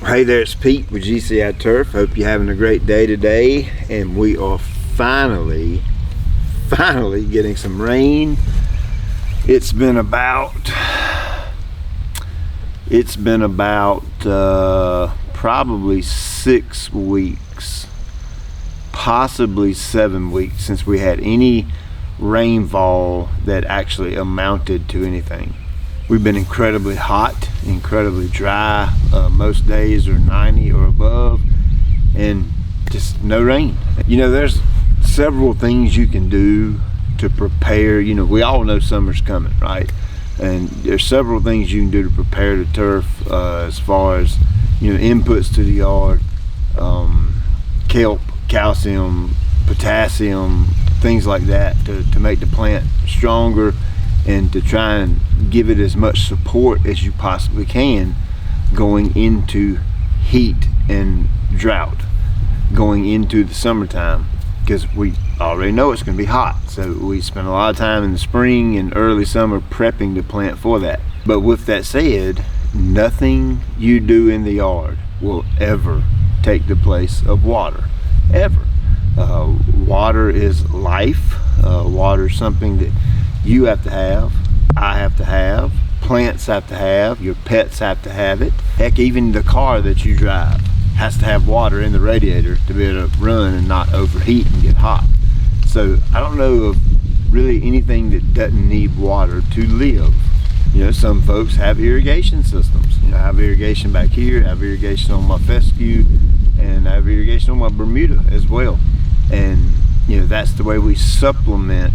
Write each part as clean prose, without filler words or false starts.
Hey there, it's Pete with GCI Turf. Hope you're having a great day today, and we are finally getting some rain. It's been about probably 6 weeks, possibly 7 weeks since we had any rainfall that actually amounted to anything. We've been incredibly hot, incredibly dry. Most days are 90 or above, and just no rain. You know, there's several things you can do to prepare. You know, we all know summer's coming, right? And there's several things you can do to prepare the turf as far as, you know, inputs to the yard, kelp, calcium, potassium, things like that to make the plant stronger, and to try and give it as much support as you possibly can going into heat and drought, going into the summertime, because we already know it's going to be hot. So we spend a lot of time in the spring and early summer prepping the plant for that. But with that said, nothing you do in the yard will ever take the place of water, ever. Water is life. Water is something that you have to have, I have to have, plants have to have, your pets have to have it. Heck, even the car that you drive has to have water in the radiator to be able to run and not overheat and get hot. So I don't know of really anything that doesn't need water to live. You know, some folks have irrigation systems. You know, I have irrigation back here, I have irrigation on my fescue, and I have irrigation on my Bermuda as well. And you know, that's the way we supplement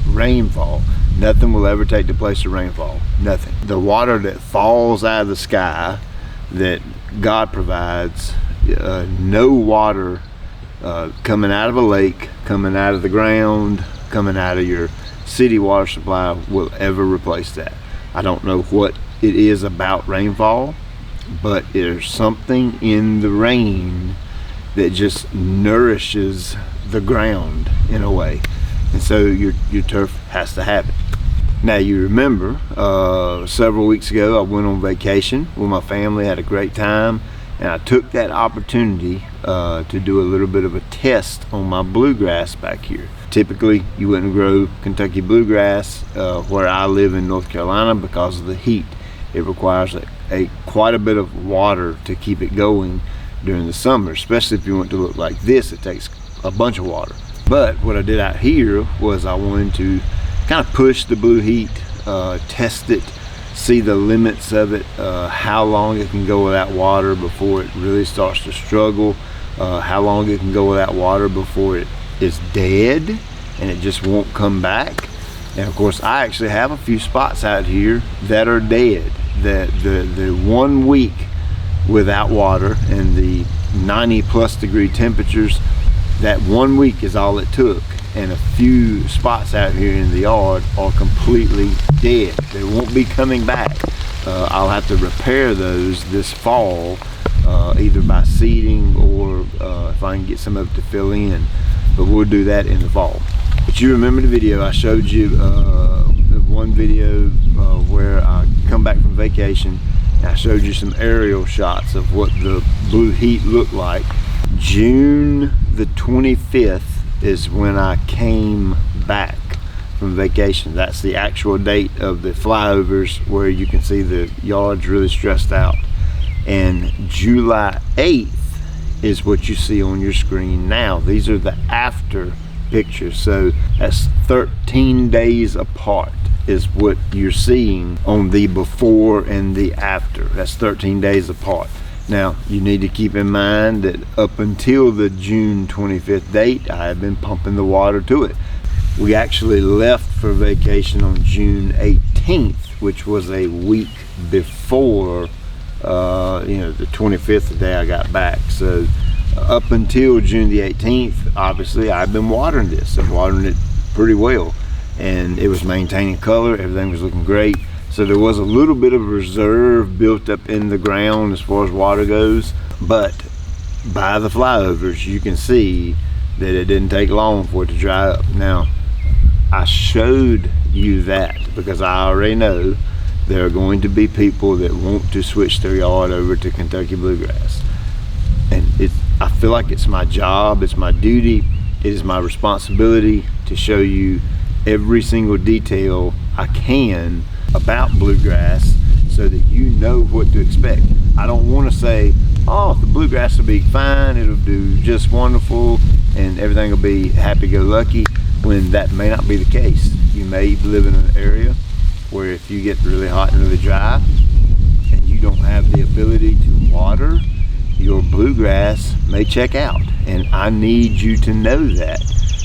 rainfall. Nothing will ever take the place of rainfall. Nothing. The water that falls out of the sky that God provides, no water coming out of a lake, coming out of the ground, coming out of your city water supply will ever replace that. I don't know what it is about rainfall, but there's something in the rain that just nourishes the ground in a way, and so your turf has to have it. Now, you remember several weeks ago I went on vacation with my family, had a great time, and I took that opportunity to do a little bit of a test on my bluegrass back here. Typically you wouldn't grow Kentucky bluegrass where I live in North Carolina because of the heat. It requires quite a bit of water to keep it going during the summer, especially if you want to look like this. It takes a bunch of water. But what I did out here was I wanted to kind of push the blue heat, test it, see the limits of it, how long it can go without water before it really starts to struggle, how long it can go without water before it is dead and it just won't come back. And of course, I actually have a few spots out here that are dead. The 1 week without water and the 90+ degree temperatures, that 1 week is all it took, and a few spots out here in the yard are completely dead. They won't be coming back. I'll have to repair those this fall, either by seeding or if I can get some of it to fill in, but we'll do that in the fall. But you remember the video I showed you, one video where I come back from vacation, and I showed you some aerial shots of what the blue heat looked like. June the 25th is when I came back from vacation. That's the actual date of the flyovers where you can see the yard's really stressed out. And July 8th is what you see on your screen now. These are the after pictures. So that's 13 days apart is what you're seeing on the before and the after. That's 13 days apart. Now, you need to keep in mind that up until the June 25th date, I have been pumping the water to it. We actually left for vacation on June 18th, which was a week before, the 25th, the day I got back. So up until June the 18th, obviously, I've been watering this. I'm watering it pretty well, and it was maintaining color. Everything was looking great. So there was a little bit of reserve built up in the ground as far as water goes, but by the flyovers you can see that it didn't take long for it to dry up. Now, I showed you that because I already know there are going to be people that want to switch their yard over to Kentucky Bluegrass. And I feel like it's my job, it's my duty, it is my responsibility to show you every single detail I can about Bluegrass so that you know what to expect. I don't want to say, oh, the Bluegrass will be fine, it'll do just wonderful, and everything will be happy-go-lucky, when that may not be the case. You may live in an area where if you get really hot and really dry and you don't have the ability to water, your Bluegrass may check out. And I need you to know that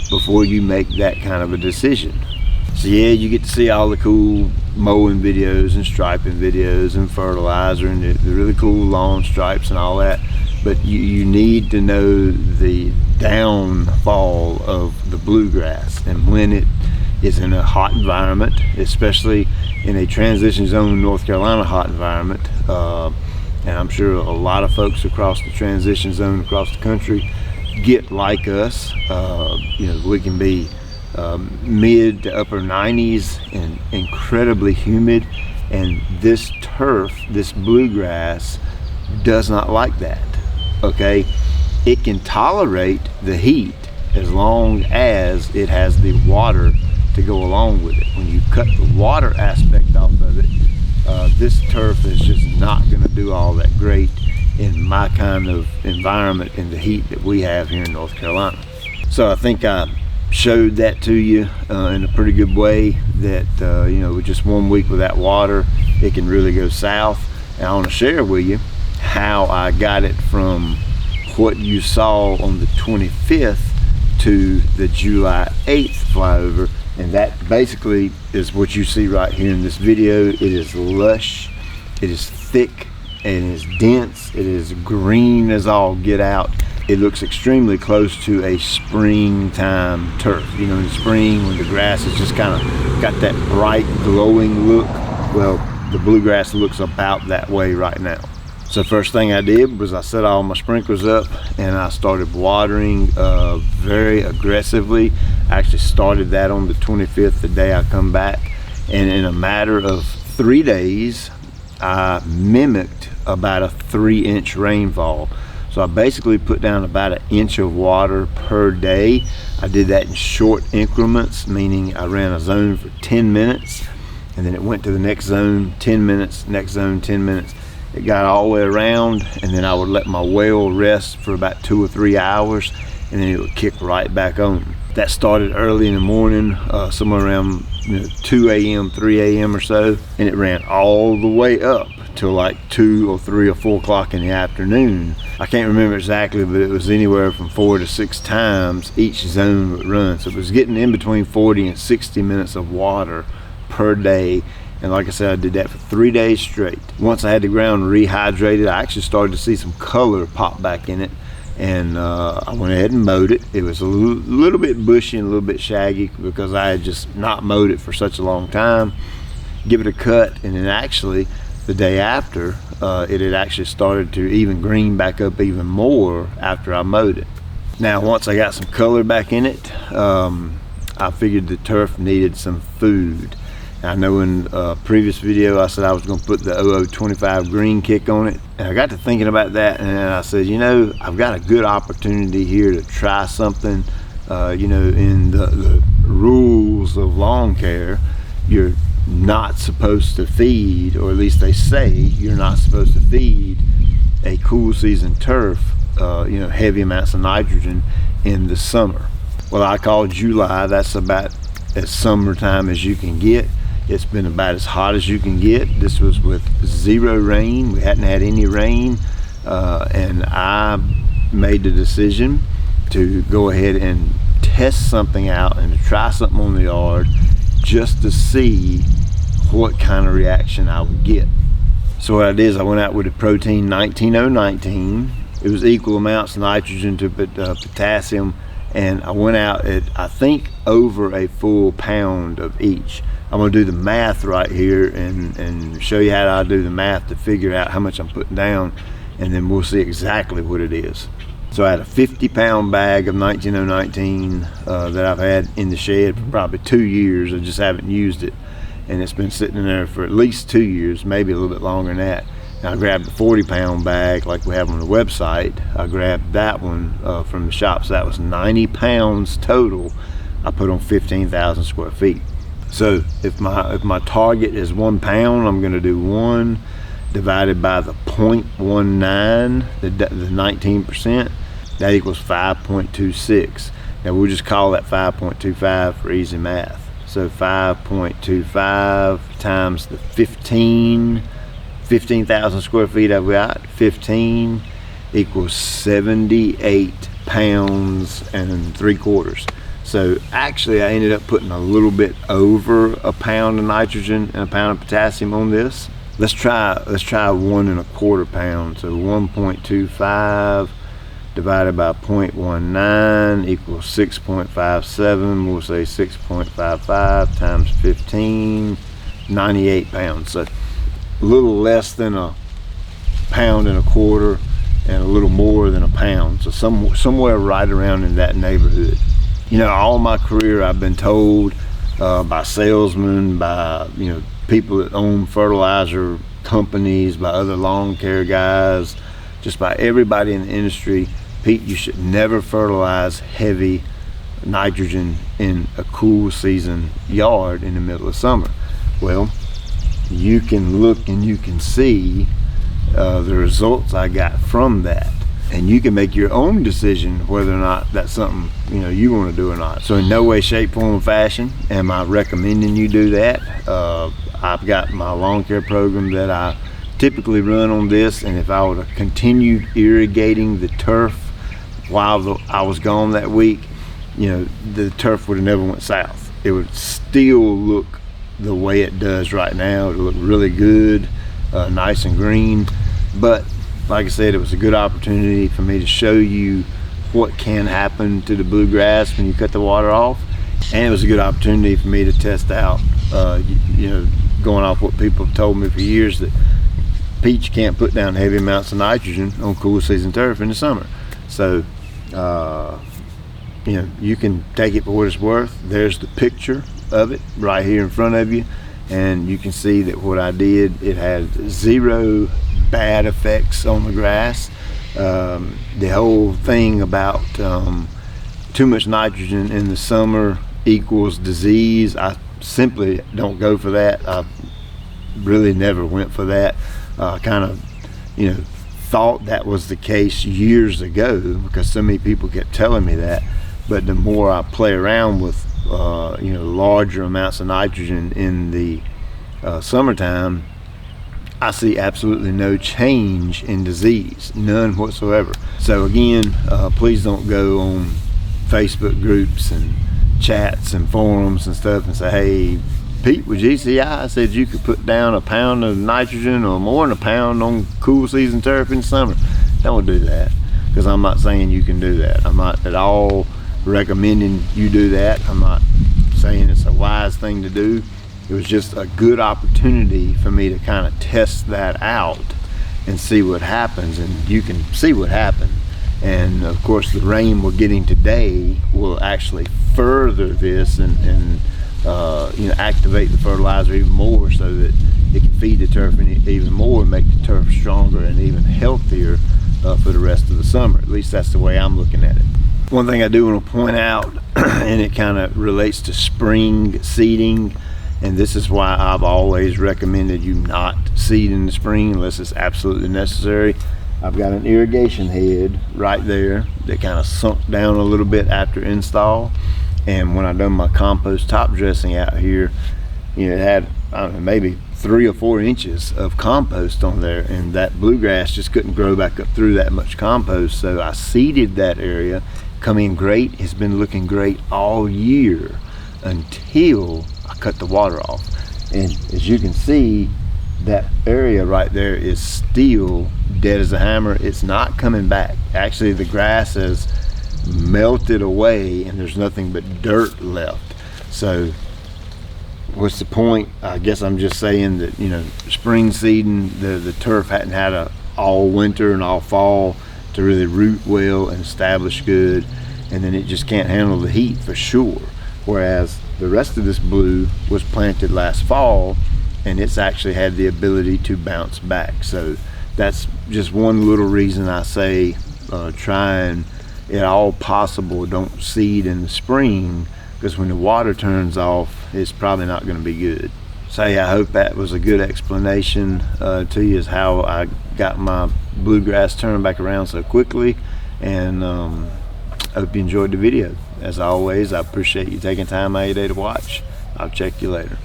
before you make that kind of a decision. So yeah, you get to see all the cool mowing videos and striping videos and fertilizer and the really cool lawn stripes and all that, but you need to know the downfall of the Bluegrass and when it is in a hot environment, especially in a transition zone North Carolina hot environment, and I'm sure a lot of folks across the transition zone across the country get like us. We can be mid to upper 90s and incredibly humid, and this turf, this Bluegrass, does not like that. Okay, it can tolerate the heat as long as it has the water to go along with it. When you cut the water aspect off of it, this turf is just not going to do all that great in my kind of environment and the heat that we have here in North Carolina. So I think I showed that to you in a pretty good way, that with just 1 week without water, it can really go south. And I want to share with you how I got it from what you saw on the 25th to the July 8th flyover. And that basically is what you see right here in this video. It is lush, it is thick, and it is dense, it is green as all get out. It looks extremely close to a springtime turf. In the spring when the grass is just kind of got that bright glowing look, well, the Bluegrass looks about that way right now. So first thing I did was I set all my sprinklers up and I started watering very aggressively. I actually started that on the 25th, the day I come back, and in a matter of 3 days I mimicked about a 3-inch rainfall. So I basically put down about 1 inch of water per day. I did that in short increments, meaning I ran a zone for 10 minutes and then it went to the next zone, 10 minutes, next zone, 10 minutes. It got all the way around, and then I would let my well rest for about 2 or 3 hours, and then it would kick right back on. That started early in the morning, somewhere around 2 a.m., 3 a.m. or so, and it ran all the way up till like 2 or 3 or 4 o'clock in the afternoon. I can't remember exactly, but it was anywhere from 4 to 6 times each zone would run. So it was getting in between 40 and 60 minutes of water per day. And like I said, I did that for 3 days straight. Once I had the ground rehydrated, I actually started to see some color pop back in it. And I went ahead and mowed it. It was a little bit bushy and a little bit shaggy because I had just not mowed it for such a long time. Give it a cut, and then actually the day after, it had actually started to even green back up even more after I mowed it. Now, once I got some color back in it, I figured the turf needed some food. I know in a previous video I said I was going to put the 0025 green kick on it, and I got to thinking about that, and I said, I've got a good opportunity here to try something. In the rules of lawn care, you're not supposed to feed, or at least they say you're not supposed to feed a cool season turf heavy amounts of nitrogen in the summer. Well, I call July, that's about as summertime as you can get. It's been about as hot as you can get. This was with 0 rain. We hadn't had any rain, and I made the decision to go ahead and test something out and to try something on the yard just to see what kind of reaction I would get. So what I did is I went out with a protein 19019. It was equal amounts of nitrogen to potassium, and I went out at, I think, over a full pound of each. I'm going to do the math right here and show you how I do the math to figure out how much I'm putting down, and then we'll see exactly what it is. So I had a 50-pound bag of 19019 that I've had in the shed for probably 2 years. I just haven't used it. and it's been sitting in there for at least 2 years, maybe a little bit longer than that. And I grabbed a 40-pound bag like we have on the website. I grabbed that one from the shop, so that was 90 pounds total. I put on 15,000 square feet. So if my target is 1 pound, I'm going to do 1 divided by the 0.19, the 19%. That equals 5.26. Now we'll just call that 5.25 for easy math. So 5.25 times the 15,000 square feet I've got, 15 equals 78 pounds and 3/4. So actually I ended up putting a little bit over a pound of nitrogen and a pound of potassium on this. Let's try 1 1/4 pounds. So 1.25 divided by 0.19 equals 6.57. We'll say 6.55 times 15, 98 pounds. So a little less than a pound and a quarter and a little more than a pound. So somewhere right around in that neighborhood. You know, all my career I've been told by salesmen, by people that own fertilizer companies, by other lawn care guys, just by everybody in the industry, Pete, you should never fertilize heavy nitrogen in a cool season yard in the middle of summer. Well, you can look and you can see the results I got from that, and you can make your own decision whether or not that's something you want to do or not. So in no way, shape, form, or fashion am I recommending you do that. I've got my lawn care program that I typically run on this, and if I would have continued irrigating the turf while I was gone that week, the turf would have never went south. It would still look the way it does right now. It would look really good, nice and green. But like I said, it was a good opportunity for me to show you what can happen to the bluegrass when you cut the water off, and it was a good opportunity for me to test out, going off what people have told me for years, that Pete, you can't put down heavy amounts of nitrogen on cool season turf in the summer. So you can take it for what it's worth. There's the picture of it right here in front of you, and you can see that what I did, it had 0 bad effects on the grass. The whole thing about too much nitrogen in the summer equals disease, I simply don't go for that. I really never went for that. Kind of thought that was the case years ago because so many people kept telling me that. But the more I play around with larger amounts of nitrogen in the summertime, I see absolutely no change in disease, none whatsoever. So again, please don't go on Facebook groups and chats and forums and stuff and say, hey, Pete, with GCI said you could put down a pound of nitrogen or more than a pound on cool season turf in summer. Don't do that, because I'm not saying you can do that. I'm not at all recommending you do that. I'm not saying it's a wise thing to do. It was just a good opportunity for me to kind of test that out and see what happens, and you can see what happened. And of course the rain we're getting today will actually further this and activate the fertilizer even more, so that it can feed the turf even more and make the turf stronger and even healthier for the rest of the summer. At least that's the way I'm looking at it. One thing I do want to point out, and it kind of relates to spring seeding, and this is why I've always recommended you not seed in the spring unless it's absolutely necessary. I've got an irrigation head right there that kind of sunk down a little bit after install, and when I done my compost top dressing out here, it had, I don't know, maybe 3 or 4 inches of compost on there, and that bluegrass just couldn't grow back up through that much compost. So I seeded that area, come in great. It's been looking great all year until I cut the water off. And as you can see, that area right there is still dead as a hammer. It's not coming back. Actually, the grass has melted away and there's nothing but dirt left. So what's the point? I guess I'm just saying that, spring seeding, the turf hadn't had all winter and all fall to really root well and establish good, and then it just can't handle the heat for sure. Whereas The rest of this blue was planted last fall, and it's actually had the ability to bounce back. So that's just one little reason I say try and, at all possible, don't seed in the spring, because when the water turns off, it's probably not going to be good. So I hope that was a good explanation to you, as how I got my bluegrass turned back around so quickly, and hope you enjoyed the video. As always, I appreciate you taking time out of your day to watch. I'll check you later.